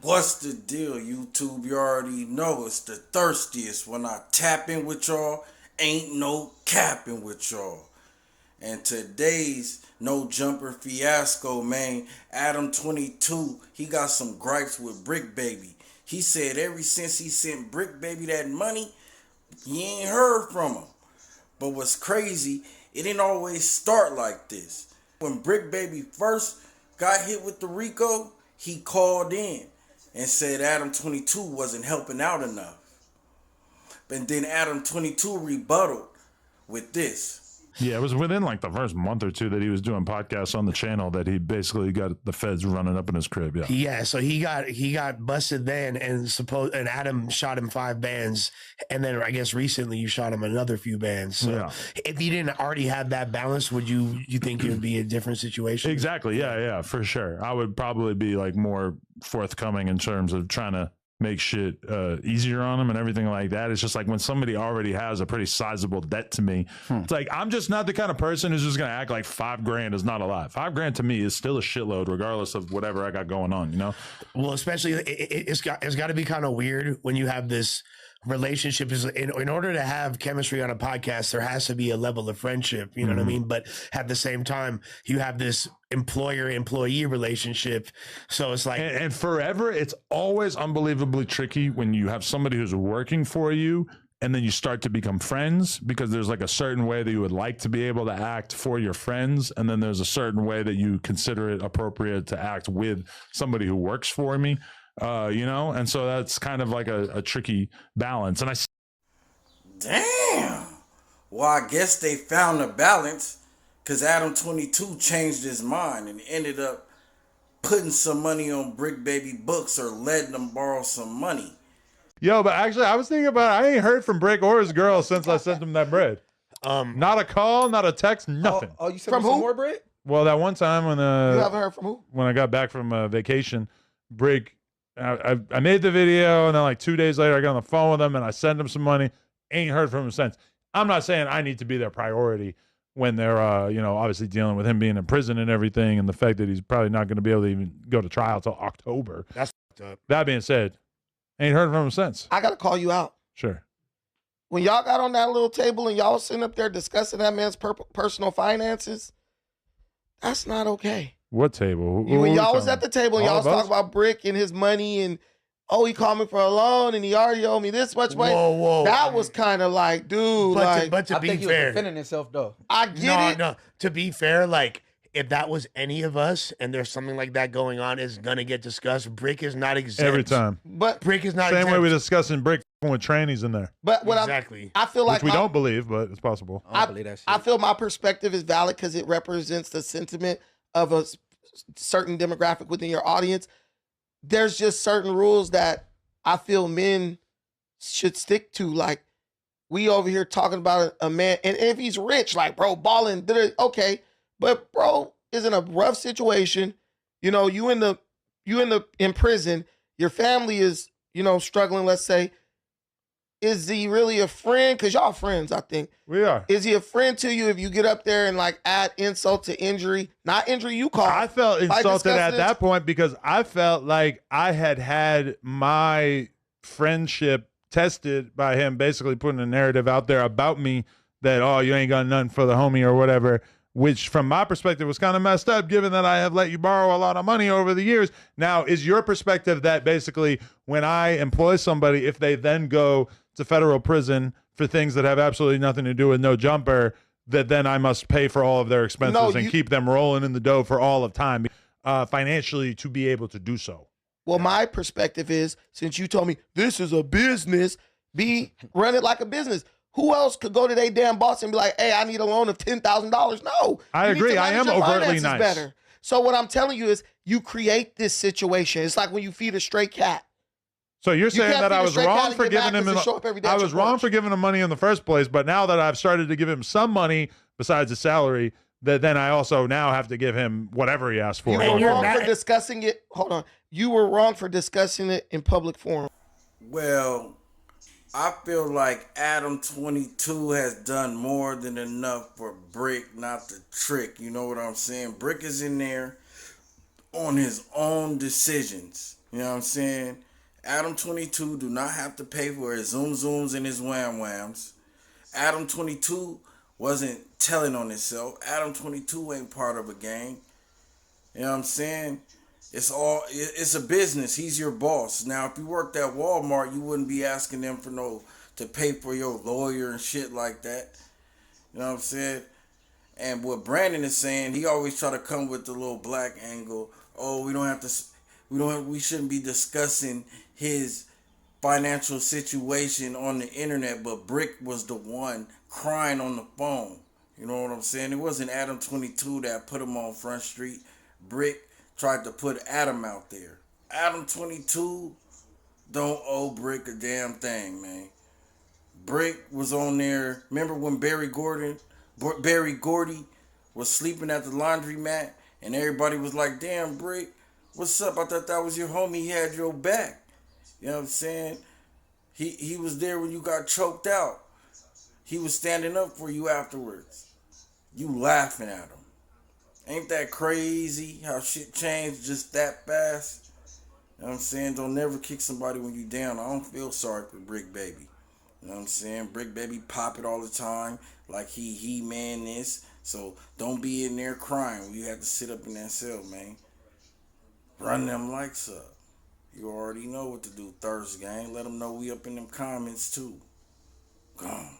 What's the deal, YouTube? You already know it's the thirstiest. When I tap in with y'all, ain't no capping with y'all. And today's no jumper fiasco, man. Adam 22, he got some gripes with Bricc Baby. He said ever since he sent Bricc Baby that money, he ain't heard from him. But what's crazy, it didn't always start like this. When Bricc Baby first got hit with the Rico, he called in and said Adam 22 wasn't helping out enough. And then Adam 22 rebutted with this. Yeah, it was within like the first month or two that he was doing podcasts on the channel that he basically got the feds running up in his crib. Yeah. Yeah, so he got busted then, and Adam shot him 5 bands, and then I guess recently you shot him another few bands. So Yeah. if he didn't already have that balance, would you think it would be a different situation? Exactly. Yeah, for sure. I would probably be like more forthcoming in terms of trying to make shit easier on them and everything like that. It's just like when somebody already has a pretty sizable debt to me, it's like I'm just not the kind of person who's just gonna act like $5,000 is not a lot. $5,000 to me is still a shitload, regardless of whatever I got going on. You know. Well, especially it's got to be kind of weird when you have this relationship. Is in order to have chemistry on a podcast, there has to be a level of friendship. You know what I mean? But at the same time, you have this employer-employee relationship. So it's like, and forever, it's always unbelievably tricky when you have somebody who's working for you and then you start to become friends, because there's like a certain way that you would like to be able to act for your friends, and then there's a certain way that you consider it appropriate to act with somebody who works for me. You know, and so that's kind of like a tricky balance. And Damn. Well, I guess they found a balance, because Adam 22 changed his mind and ended up putting some money on Bricc Baby books or letting them borrow some money. Yo, but actually, I was thinking about it. I ain't heard from Bricc or his girl since I sent him that bread. Not a call, not a text, nothing. Oh, you sent him some more bread? Well, that one time when You haven't heard from who? when I got back from vacation, Bricc, I made the video, and then like 2 days later, I got on the phone with him and I sent him some money. Ain't heard from him since. I'm not saying I need to be their priority when they're, you know, obviously dealing with him being in prison and everything, and the fact that he's probably not going to be able to even go to trial till October. that's up. That being said, ain't heard from him since. I got to call you out. Sure. When y'all got on that little table and y'all was sitting up there discussing that man's personal finances, that's not okay. What table? When y'all was at the table and y'all was talking about Bricc and his money and, oh, he called me for a loan and he already owed me this much money. Whoa. That was kind of like, dude, But to I be think he was fair, defending himself though. I get it. No. To be fair, like if that was any of us and there's something like that going on, it's gonna get discussed. Bricc is not exempt. Every time. But Bricc is not Same exempt. way we discussing Bricc with trannies in there, what exactly. I feel like which we don't believe, but it's possible. I don't believe that shit. I feel my perspective is valid because it represents the sentiment of a certain demographic within your audience. There's just certain rules that I feel men should stick to. Like, we over here talking about a man, and if he's rich, like, bro, balling, okay, but bro is in a rough situation. You know, you in prison. Your family is, you know, struggling. Let's say, is he really a friend? Because y'all friends, I think. We are. Is he a friend to you if you get up there and like add insult to injury? Not injury you caused. I felt By insulted at discussing that point because I felt like I had my friendship tested by him basically putting a narrative out there about me that, oh, you ain't got nothing for the homie or whatever, which from my perspective was kind of messed up given that I have let you borrow a lot of money over the years. Now, is your perspective that basically when I employ somebody, if they then go to federal prison for things that have absolutely nothing to do with no jumper, that then I must pay for all of their expenses and keep them rolling in the dough for all of time financially to be able to do so? Well, my perspective is, since you told me this is a business, run it like a business. Who else could go to their damn boss and be like, hey, I need a loan of $10,000? No. I You need agree. to I manage am your overtly finances nice. better. So what I'm telling you is you create this situation. It's like when you feed a stray cat. So you're saying can't that feed I a was stray cat wrong and for get giving back him and show up every day I at was your wrong porch. for giving him money in the first place, but now that I've started to give him some money besides the salary, that then I also now have to give him whatever he asked for. You were wrong for discussing it. Hold on. You were wrong for discussing it in public forum. Well, I feel like Adam 22 has done more than enough for Bricc not to trick. You know what I'm saying? Bricc is in there on his own decisions. You know what I'm saying? Adam 22 do not have to pay for his zoom zooms and his wham whams. Adam 22 wasn't telling on himself. Adam 22 ain't part of a gang. You know what I'm saying? It's a business. He's your boss. Now, if you worked at Walmart, you wouldn't be asking them for no to pay for your lawyer and shit like that. You know what I'm saying? And what Brandon is saying, he always try to come with the little black angle. Oh, we shouldn't be discussing his financial situation on the internet, but Bricc was the one crying on the phone. You know what I'm saying? It wasn't Adam 22 that put him on Front Street. Bricc tried to put Adam out there. Adam 22 don't owe Bricc a damn thing, man. Bricc was on there. Remember when Barry Gordy was sleeping at the laundromat and everybody was like, damn, Bricc, what's up? I thought that was your homie. He had your back. You know what I'm saying? He was there when you got choked out. He was standing up for you afterwards. You laughing at him. Ain't that crazy how shit changed just that fast? You know what I'm saying? Don't never kick somebody when you down. I don't feel sorry for Bricc Baby. You know what I'm saying? Bricc Baby pop it all the time like he man this. So don't be in there crying when you have to sit up in that cell, man. Run them likes up. You already know what to do, Thirst Gang. Let them know we up in them comments too. Gone.